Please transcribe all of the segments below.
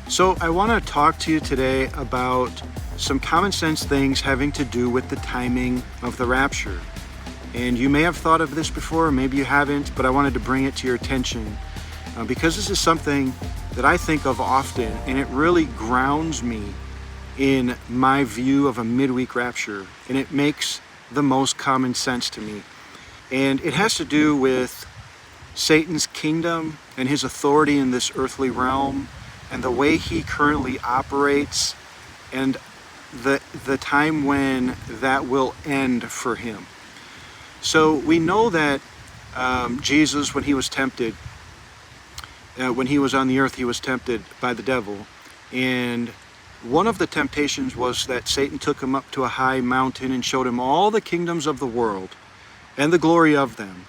So I want to talk to you today about some common sense things having to do with the timing of the rapture. And you may have thought of this before, maybe you haven't, but I wanted to bring it to your attention because this is something that I think of often, and it really grounds me in my view of a midweek rapture, and it makes the most common sense to me. And it has to do with Satan's kingdom and his authority in this earthly realm, and the way he currently operates, and the time when that will end for him. So we know that Jesus, when he was tempted, when he was on the earth, he was tempted by the devil. And one of the temptations was that Satan took him up to a high mountain and showed him all the kingdoms of the world and the glory of them.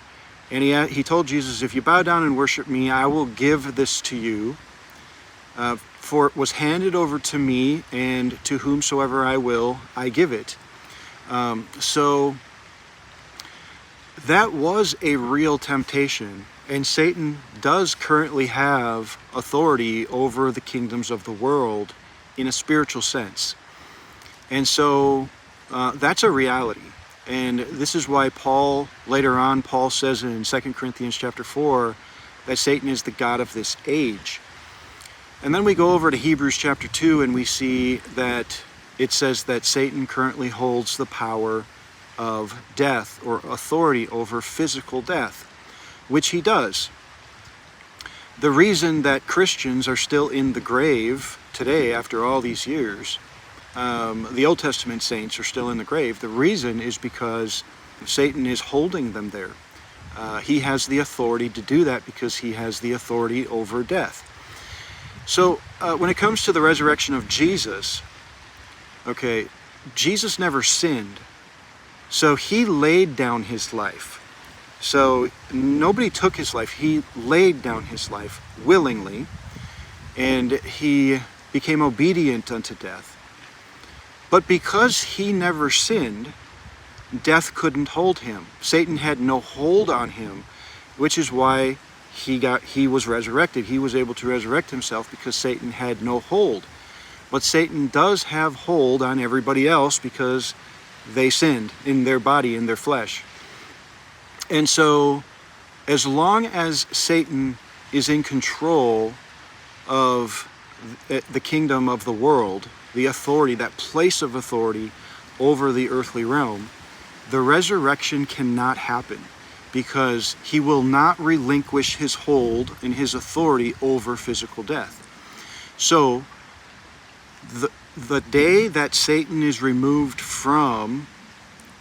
And he told Jesus, if you bow down and worship me, I will give this to you. For it was handed over to me, and to whomsoever I will, I give it. So that was a real temptation. And Satan does currently have authority over the kingdoms of the world in a spiritual sense. And so that's a reality. And this is why Paul, later on, Paul says in 2 Corinthians chapter 4, that Satan is the god of this age. And then we go over to Hebrews chapter 2, and we see that it says that Satan currently holds the power of death, or authority over physical death, which he does. The reason that Christians are still in the grave today, after all these years, the Old Testament saints are still in the grave, the reason is because Satan is holding them there. He has the authority to do that because he has the authority over death. So when it comes to the resurrection of Jesus, okay, Jesus never sinned. So he laid down his life. So nobody took his life. He laid down his life willingly, and he became obedient unto death. But because he never sinned, death couldn't hold him. Satan had no hold on him, which is why he was resurrected. He was able to resurrect himself because Satan had no hold. But Satan does have hold on everybody else because they sinned in their body, in their flesh. And so as long as Satan is in control of the kingdom of the world, the authority, that place of authority over the earthly realm, the resurrection cannot happen, because he will not relinquish his hold and his authority over physical death. So the day that Satan is removed from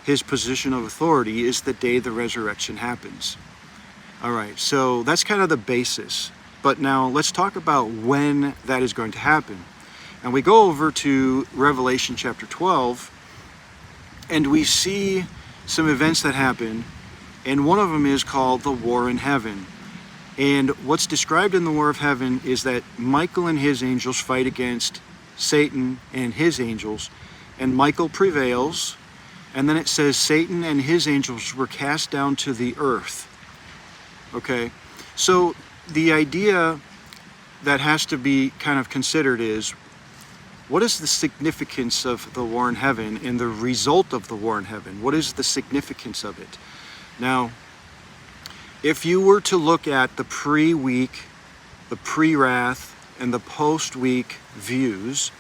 his position of authority is the day the resurrection happens. All right, so that's kind of the basis. But now let's talk about when that is going to happen. And we go over to Revelation chapter 12, and we see some events that happen, and one of them is called the war in heaven. And what's described in the war of heaven is that Michael and his angels fight against Satan and his angels, and Michael prevails. And then it says Satan and his angels were cast down to the earth. Okay, so the idea that has to be kind of considered is, what is the significance of the war in heaven and the result of the war in heaven? What is the significance of it? Now, if you were to look at the pre-week, the pre-wrath, and the post-week views,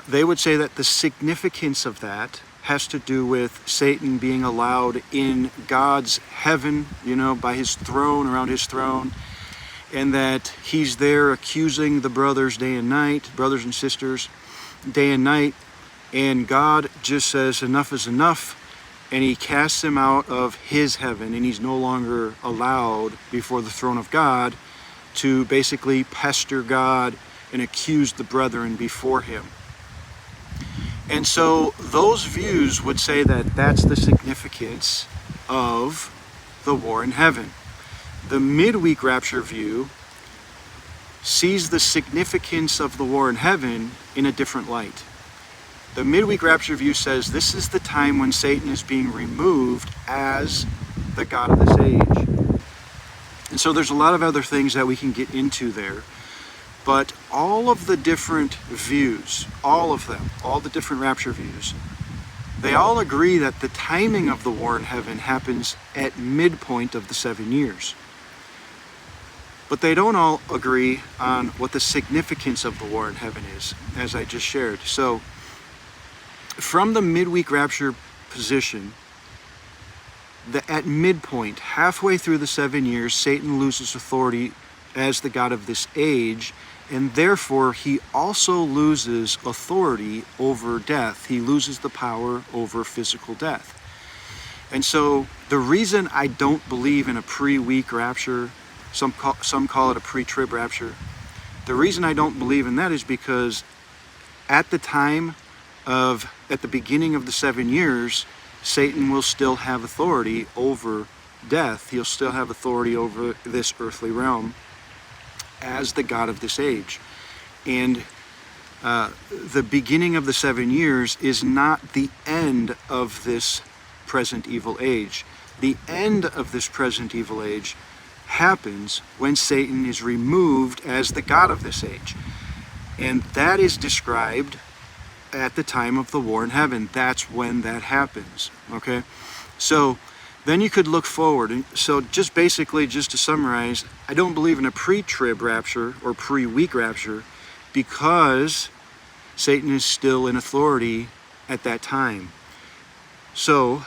they would say that the significance of that has to do with Satan being allowed in God's heaven, by his throne, around his throne, and that he's there accusing the brothers day and night, brothers and sisters, day and night, and God just says enough is enough, and he casts him out of his heaven, and he's no longer allowed before the throne of God to basically pester God and accuse the brethren before him. And so those views would say that that's the significance of the war in heaven. The midweek rapture view sees the significance of the war in heaven in a different light. The midweek rapture view says this is the time when Satan is being removed as the god of this age. And so there's a lot of other things that we can get into there. But all of the different views, all of them, all the different rapture views, they all agree that the timing of the war in heaven happens at midpoint of the 7 years. But they don't all agree on what the significance of the war in heaven is, as I just shared. So, from the midweek rapture position, at midpoint, halfway through the 7 years, Satan loses authority as the god of this age, and therefore he also loses authority over death. He loses the power over physical death. And so the reason I don't believe in a pre-week rapture, some call it a pre-trib rapture, the reason I don't believe in that is because at the beginning of the 7 years, Satan will still have authority over death. He'll still have authority over this earthly realm as the god of this age. And the beginning of the 7 years is not the end of this present evil age. The end of this present evil age happens when Satan is removed as the god of this age. And that is described at the time of the war in heaven. That's when that happens. Okay? So then you could look forward. And so just to summarize, I don't believe in a pre-trib rapture or pre-week rapture because Satan is still in authority at that time. So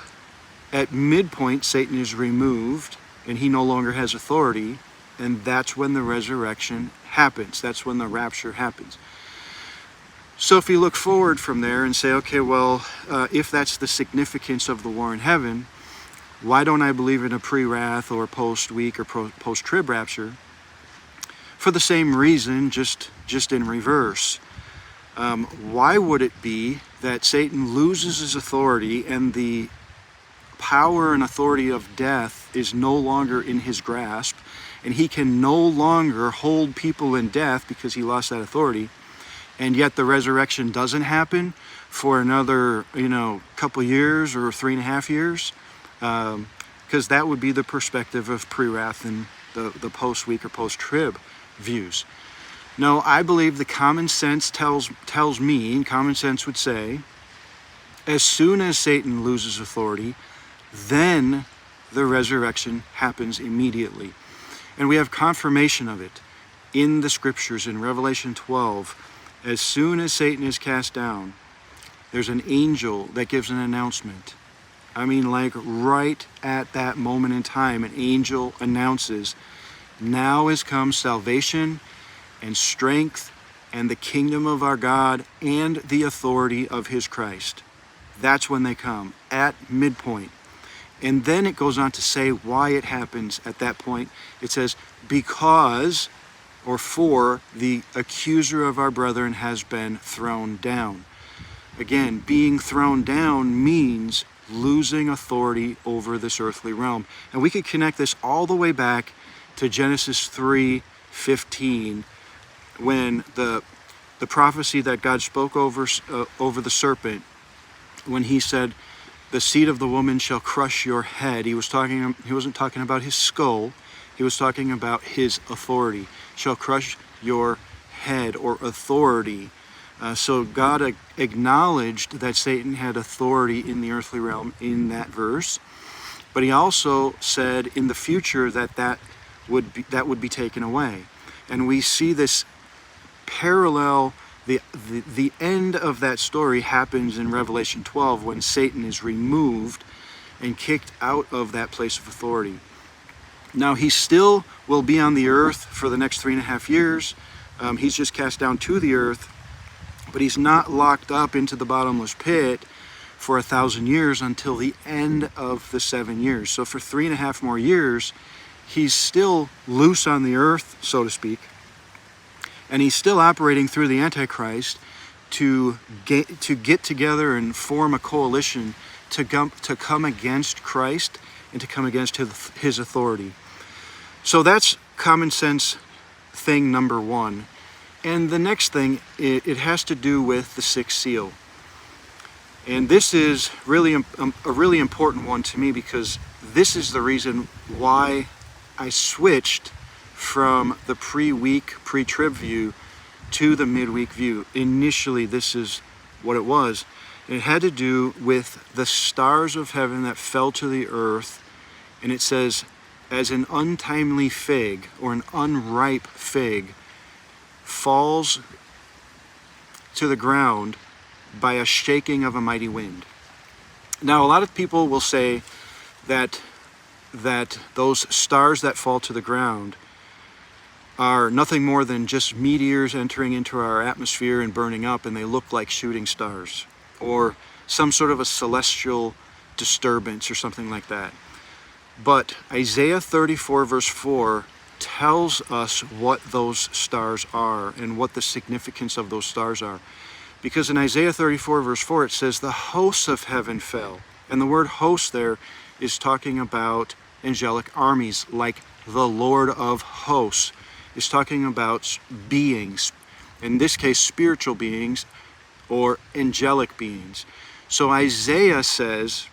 at midpoint, Satan is removed and he no longer has authority, and that's when the resurrection happens. That's when the rapture happens. So if you look forward from there and say, okay, well, if that's the significance of the war in heaven, why don't I believe in a pre-wrath or post-week or post-trib rapture? For the same reason, just in reverse. Why would it be that Satan loses his authority and the power and authority of death is no longer in his grasp, and he can no longer hold people in death because he lost that authority, and yet the resurrection doesn't happen for another, couple years or 3.5 years? Because that would be the perspective of pre-wrath and the post-week or post-trib views. No, I believe the common sense tells me, and common sense would say, as soon as Satan loses authority, then the resurrection happens immediately. And we have confirmation of it in the scriptures in Revelation 12. As soon as Satan is cast down, there's an angel that gives an announcement. I mean, like right at that moment in time, an angel announces, now has come salvation and strength and the kingdom of our God and the authority of his Christ. That's when they come, at midpoint. And then it goes on to say why it happens at that point. It says, because, or for, the accuser of our brethren has been thrown down. Again, being thrown down means losing authority over this earthly realm. And we could connect this all the way back to Genesis 3:15, when the prophecy that God spoke over the serpent, when he said, the seed of the woman shall crush your head. He wasn't talking about his skull. He was talking about his authority. Shall crush your head, or authority. So God acknowledged that Satan had authority in the earthly realm in that verse. But he also said in the future that would be taken away. And we see this parallel. The end of that story happens in Revelation 12 when Satan is removed and kicked out of that place of authority. Now he still will be on the earth for the next 3.5 years. He's just cast down to the earth, but he's not locked up into the bottomless pit for 1,000 years until the end of the 7 years. So for 3.5 more years, he's still loose on the earth, so to speak. And he's still operating through the Antichrist to get together and form a coalition to come against Christ and to come against his authority. So that's common sense thing number one. And the next thing, it has to do with the sixth seal. And this is really a really important one to me, because this is the reason why I switched from the pre-week, pre-trib view to the midweek view. Initially, this is what it was. And it had to do with the stars of heaven that fell to the earth. And it says, as an untimely fig or an unripe fig falls to the ground by a shaking of a mighty wind. Now, a lot of people will say that those stars that fall to the ground are nothing more than just meteors entering into our atmosphere and burning up, and they look like shooting stars, or some sort of a celestial disturbance or something like that. But Isaiah 34 verse 4 tells us what those stars are and what the significance of those stars are. Because in Isaiah 34 verse 4 it says, the hosts of heaven fell. And the word host there is talking about angelic armies, like the Lord of hosts. Is talking about beings, in this case spiritual beings or angelic beings. So Isaiah says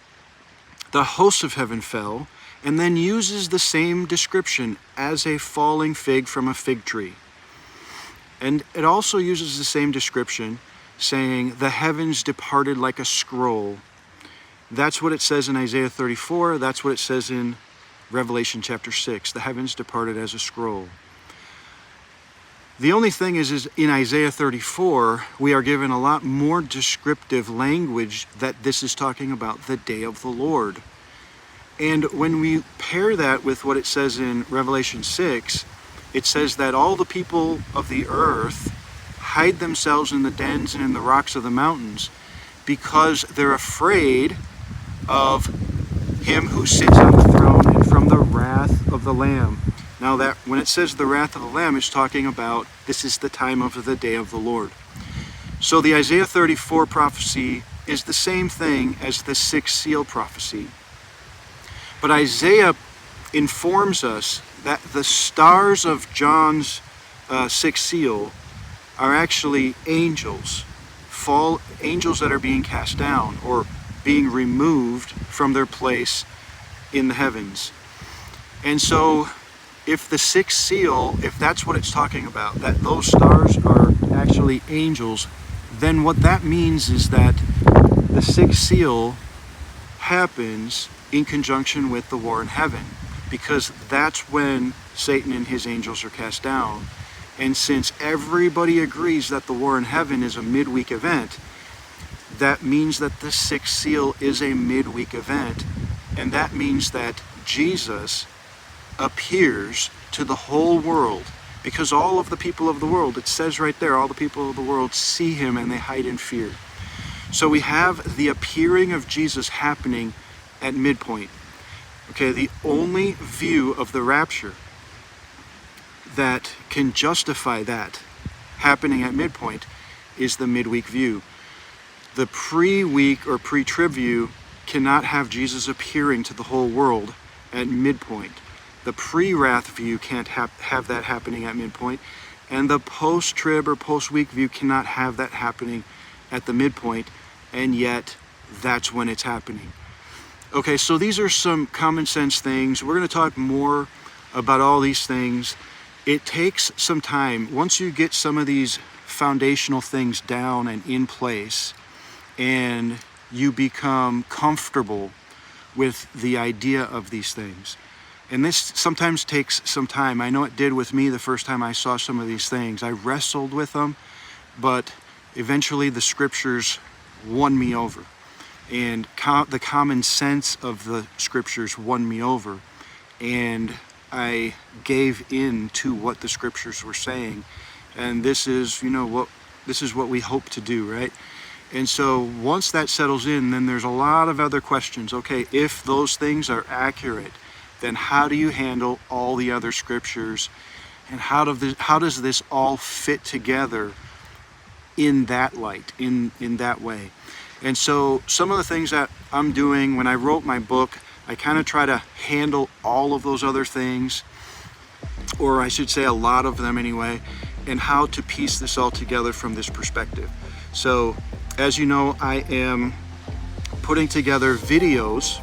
the hosts of heaven fell, and then uses the same description as a falling fig from a fig tree. And it also uses the same description, saying the heavens departed like a scroll. That's what it says in Isaiah 34. That's what it says in Revelation chapter 6. The heavens departed as a scroll. The only thing is in Isaiah 34, we are given a lot more descriptive language that this is talking about the day of the Lord. And when we pair that with what it says in Revelation 6, it says that all the people of the earth hide themselves in the dens and in the rocks of the mountains because they're afraid of him who sits on the throne and from the wrath of the Lamb. Now that when it says the wrath of the Lamb, it's talking about this is the time of the day of the Lord. So the Isaiah 34 prophecy is the same thing as the sixth seal prophecy. But Isaiah informs us that the stars of John's sixth seal are actually angels, angels that are being cast down or being removed from their place in the heavens. And so if the sixth seal, if that's what it's talking about, that those stars are actually angels, then what that means is that the sixth seal happens in conjunction with the war in heaven, because that's when Satan and his angels are cast down. And since everybody agrees that the war in heaven is a midweek event, that means that the sixth seal is a midweek event, and that means that Jesus appears to the whole world, because all of the people of the world, it says right there, all the people of the world see him and they hide in fear. So we have the appearing of Jesus happening at midpoint. Okay, the only view of the rapture that can justify that happening at midpoint is the midweek view. The pre-week or pre-trib view cannot have Jesus appearing to the whole world at midpoint. The pre-wrath view can't have that happening at midpoint, and the post-trib or post-week view cannot have that happening at the midpoint, and yet that's when it's happening. Okay, so these are some common sense things. We're going to talk more about all these things. It takes some time. Once you get some of these foundational things down and in place, and you become comfortable with the idea of these things. And this sometimes takes some time. I know it did with me the first time I saw some of these things. I wrestled with them, but eventually the scriptures won me over. And the common sense of the scriptures won me over. And I gave in to what the scriptures were saying. And this is, what we hope to do, right? And so once that settles in, then there's a lot of other questions. Okay, if those things are accurate, then how do you handle all the other scriptures? And how does this all fit together in that light, in that way? And so some of the things that I'm doing when I wrote my book, I kind of try to handle all of those other things, or I should say a lot of them anyway, and how to piece this all together from this perspective. So as you know, I am putting together videos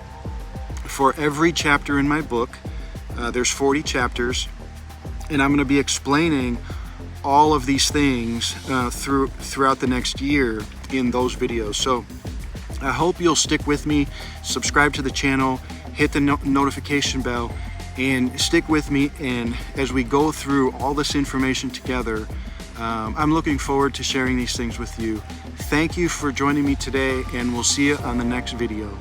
for every chapter in my book. There's 40 chapters, and I'm going to be explaining all of these things throughout the next year in those videos. So I hope you'll stick with me, subscribe to the channel, hit the notification bell, and stick with me. And as we go through all this information together, I'm looking forward to sharing these things with you. Thank you for joining me today, and we'll see you on the next video.